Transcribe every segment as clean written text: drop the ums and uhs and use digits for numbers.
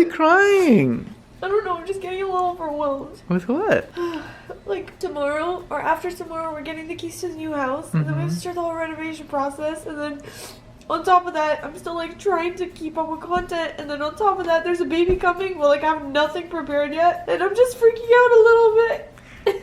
crying? I don't know, I'm just getting a little overwhelmed. With what? Like tomorrow or after tomorrow, we're getting the keys to the new house, and then we have to start the whole renovation process, and then on top of that, I'm still like trying to keep up with content, and then on top of that, there's a baby coming, but like I have nothing prepared yet, and I'm just freaking out a little bit,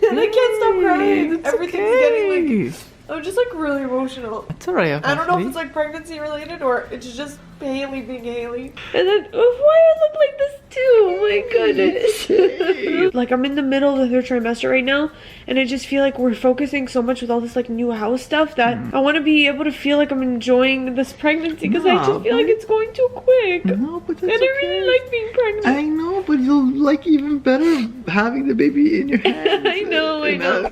and I can't stop crying. Everything's getting like, I'm just like really emotional. It's alright. I don't know if it's like pregnancy related or it's just Haley being Haley. And then, why I look like this too? Oh my goodness. Like I'm in the middle of the third trimester right now, and I just feel like we're focusing so much with all this like new house stuff that I want to be able to feel like I'm enjoying this pregnancy, because I just feel like it's going too quick. No, but that's and I really like being pregnant. I know, but you'll like even better having the baby in your hands. I know.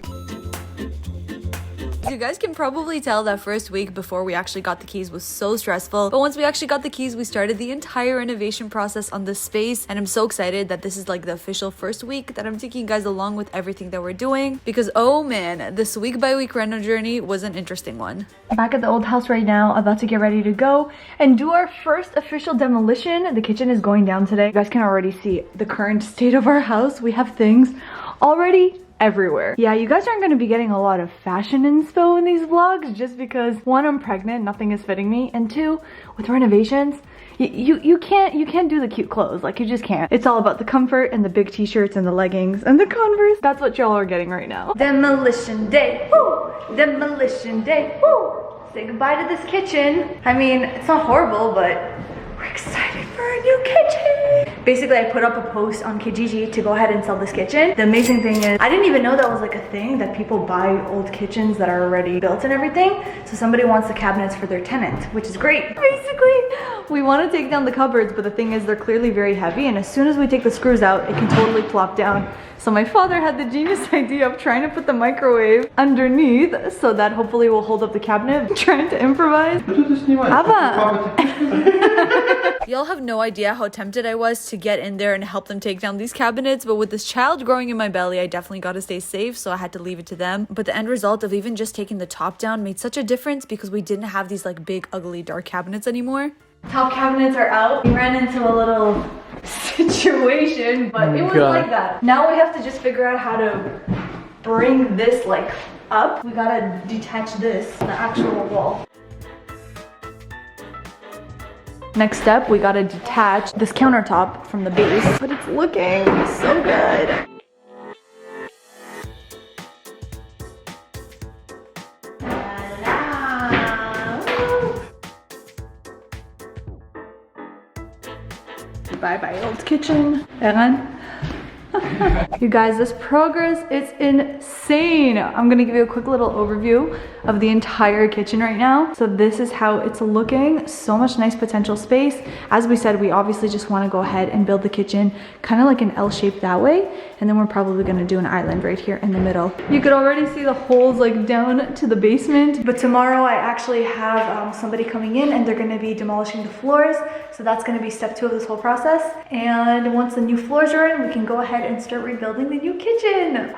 You guys can probably tell that first week before we actually got the keys was so stressful, but once we actually got the keys, we started the entire renovation process on this space, and I'm so excited that this is like the official first week that I'm taking you guys along with everything that we're doing, because oh man, this week by week reno journey was an interesting one. Back at the old house right now, about to get ready to go and do our first official demolition. The kitchen is going down today. You guys can already see the current state of our house. We have things already everywhere. Yeah, you guys aren't going to be getting a lot of fashion inspo in these vlogs, just because one, I'm pregnant, nothing is fitting me, and two, with renovations, you can't do the cute clothes. Like, you just can't. It's all about the comfort and the big t-shirts and the leggings and the Converse. That's what y'all are getting right now. Demolition day, woo! Demolition day, woo! Say goodbye to this kitchen. I mean, it's not horrible, but we're excited for a new kitchen. Basically, I put up a post on Kijiji to go ahead and sell this kitchen. The amazing thing is, I didn't even know that was like a thing, that people buy old kitchens that are already built and everything. So somebody wants the cabinets for their tenant, which is great. Basically, we want to take down the cupboards, but the thing is, they're clearly very heavy, and as soon as we take the screws out, it can totally plop down. So my father had the genius idea of trying to put the microwave underneath so that hopefully will hold up the cabinet. I'm trying to improvise. Y'all have no idea how tempted I was to get in there and help them take down these cabinets, but with this child growing in my belly, I definitely got to stay safe, so I had to leave it to them. But the end result of even just taking the top down made such a difference, because we didn't have these like big, ugly, dark cabinets anymore. Top cabinets are out. We ran into a little situation, but it was like that. Now we have to just figure out how to bring this like up. We gotta detach this, the actual wall. Next step, we gotta detach this countertop from the base, but it's looking so good. Bye old kitchen. Eran. You guys, this progress is insane. I'm gonna give you a quick little overview of the entire kitchen right now. So this is how it's looking. So much nice potential space. As we said, we obviously just want to go ahead and build the kitchen kind of like an L shape that way, and then we're probably going to do an island right here in the middle. You could already see the holes like down to the basement, but tomorrow I actually have somebody coming in, and they're going to be demolishing the floors. So that's going to be step 2 of this whole process, and once the new floors are in, we can go ahead and start rebuilding the new kitchen.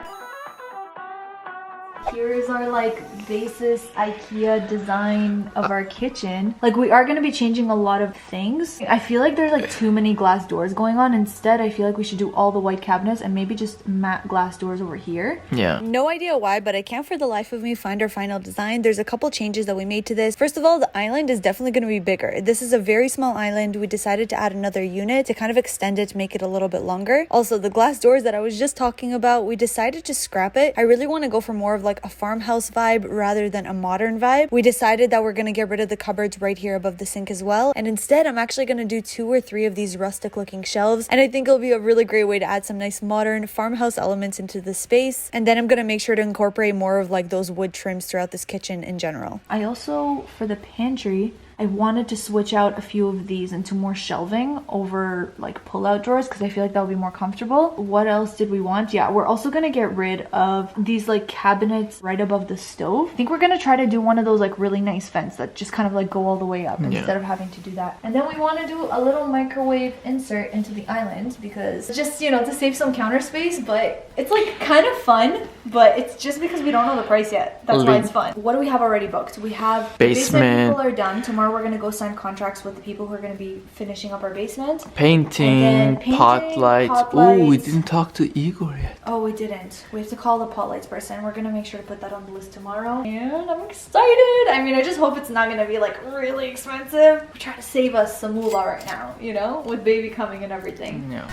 Here's our like basis IKEA design of our kitchen. Like, we are going to be changing a lot of things. I feel like there's like too many glass doors going on. Instead, I feel like we should do all the white cabinets and maybe just matte glass doors over here. Yeah. No idea why, but I can't for the life of me find our final design. There's a couple changes that we made to this. First of all, the island is definitely going to be bigger. This is a very small island. We decided to add another unit to kind of extend it, to make it a little bit longer. Also, the glass doors that I was just talking about, we decided to scrap it. I really want to go for more of like a farmhouse vibe rather than a modern vibe. We decided that we're going to get rid of the cupboards right here above the sink as well, and instead I'm actually going to do 2 or 3 of these rustic looking shelves, and I think it'll be a really great way to add some nice modern farmhouse elements into the space. And then I'm going to make sure to incorporate more of like those wood trims throughout this kitchen in general. I also, for the pantry, I wanted to switch out a few of these into more shelving over like pull-out drawers, because I feel like that would be more comfortable. What else did we want? Yeah, we're also gonna get rid of these like cabinets right above the stove. I think we're gonna try to do one of those like really nice vents that just kind of like go all the way up instead of having to do that. And then we want to do a little microwave insert into the island, because just, you know, to save some counter space, but it's like kind of fun, but it's just because we don't know the price yet. That's why it's fun. What do we have already booked? We have basement. People are done. Tomorrow tomorrow we're gonna go sign contracts with the people who are gonna be finishing up our basement. Painting, pot lights. Ooh, we didn't talk to Igor yet. Oh, we didn't. We have to call the pot lights person. We're gonna make sure to put that on the list tomorrow. And I'm excited. I mean, I just hope it's not gonna be like really expensive. We're trying to save us some moolah right now, you know, with baby coming and everything. Yeah.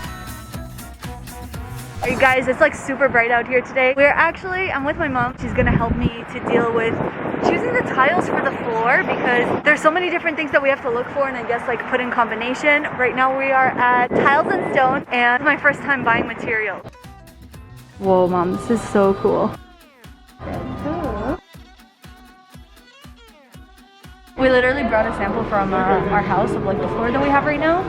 You guys, it's like super bright out here today. I'm with my mom. She's gonna help me to deal with choosing the tiles for the floor because there's so many different things that we have to look for and I guess like put in combination. Right now we are at Tiles and Stone and it's my first time buying material. Whoa, Mom, this is so cool. We literally brought a sample from our house of like the floor that we have right now.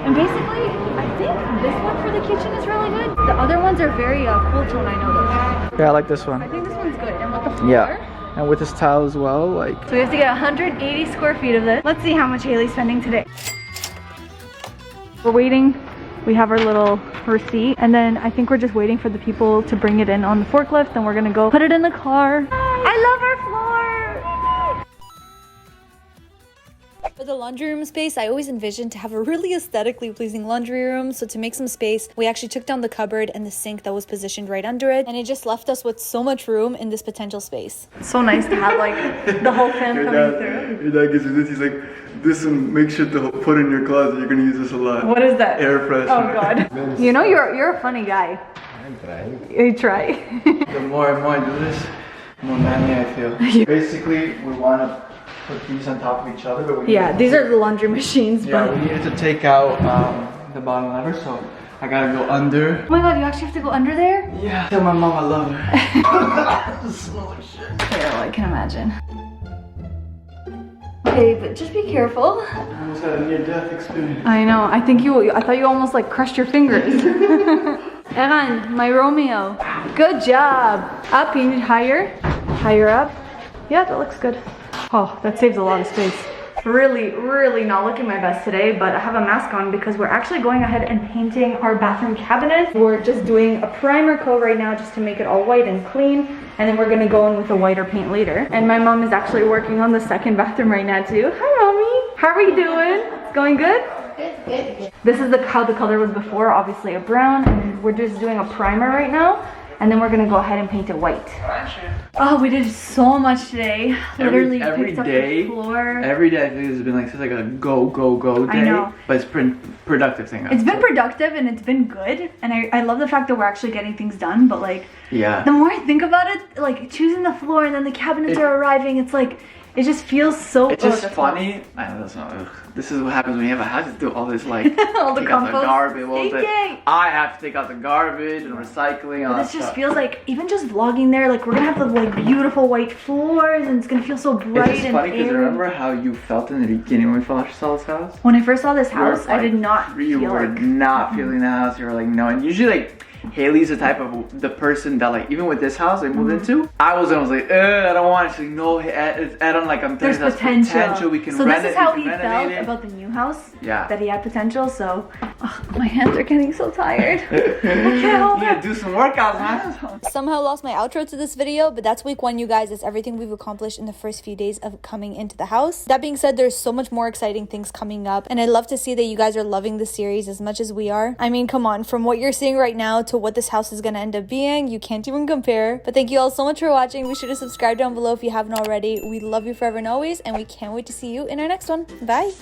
And basically, I think this one for the kitchen is really good. The other ones are very cool tone, I noticed. Yeah, I like this one. I think this one's good. And with the floor. Yeah. And with this tile as well, like. So we have to get 180 square feet of this. Let's see how much Haley's spending today. We're waiting. We have our little receipt. And then I think we're just waiting for the people to bring it in on the forklift. And we're gonna go put it in the car. I love our floor. For the laundry room space, I always envisioned to have a really aesthetically pleasing laundry room. So to make some space, we actually took down the cupboard and the sink that was positioned right under it. And it just left us with so much room in this potential space. So nice to have like the whole fan coming through. Your dad gives you this, he's like, this one, make sure to put in your closet, you're gonna use this a lot. What is that? Air freshener. Oh God. You know, you're a funny guy. I'm trying. You try. The more and more I do this, the more manly I feel. Basically, we wanna put these on top of each other, but we These are the laundry machines. Yeah, but we needed to take out the bottom lever, so I gotta go under. Oh my God, you actually have to go under there? Yeah. Tell my mom I love her. Smell like shit. Yeah, I can imagine. Okay, but just be careful. I almost had a near-death experience. I know. I thought you almost like crushed your fingers. Eran, my Romeo. Good job. Up, you need higher. Higher up. Yeah, that looks good. Oh, that saves a lot of space. Really not looking my best today, but I have a mask on because we're actually going ahead and painting our bathroom cabinets. We're just doing a primer coat right now just to make it all white and clean, and then we're gonna go in with a whiter paint later. And my mom is actually working on the second bathroom right now too. Hi, Mommy. How are you doing? It's going good? Good. This is how the color was before, obviously a brown, and we're just doing a primer right now. And then we're gonna go ahead and paint it white. Oh, we did so much today. Literally picked up the floor. Every day I think this has been like such like a go day. I know. But it's productive thing. It's been productive and it's been good. And I love the fact that we're actually getting things done. But like, yeah. The more I think about it, like choosing the floor and then the cabinets are arriving, it's like, it just feels so. It's just funny. I know that's not. Ugh. This is what happens when you have a house. You do all this like all the take out compost. the garbage. Well, Taking. I have to take out the garbage and recycling. But this just feels like even just vlogging there, like we're gonna have the like beautiful white floors and it's gonna feel so bright. It's just funny because remember how you felt in the beginning when we first saw this house? When I first saw this house, I did not. You were not feeling the house. You were like no, and usually like. Haley's the type of the person that like even with this house I moved into, I was like, I don't want it. She's like, no, add on like there's potential. We can so rent this is how he felt about the new house. Yeah. That he had potential. So my hands are getting so tired. I can't hold it. Do some workouts, man. Somehow lost my outro to this video, but that's week 1, you guys. It's everything we've accomplished in the first few days of coming into the house. That being said, there's so much more exciting things coming up, and I love to see that you guys are loving the series as much as we are. I mean, come on, from what you're seeing right now to what this house is gonna end up being, you can't even compare. But thank you all so much for watching. Be sure to subscribe down below if you haven't already. We love you forever and always, and we can't wait to see you in our next one. Bye.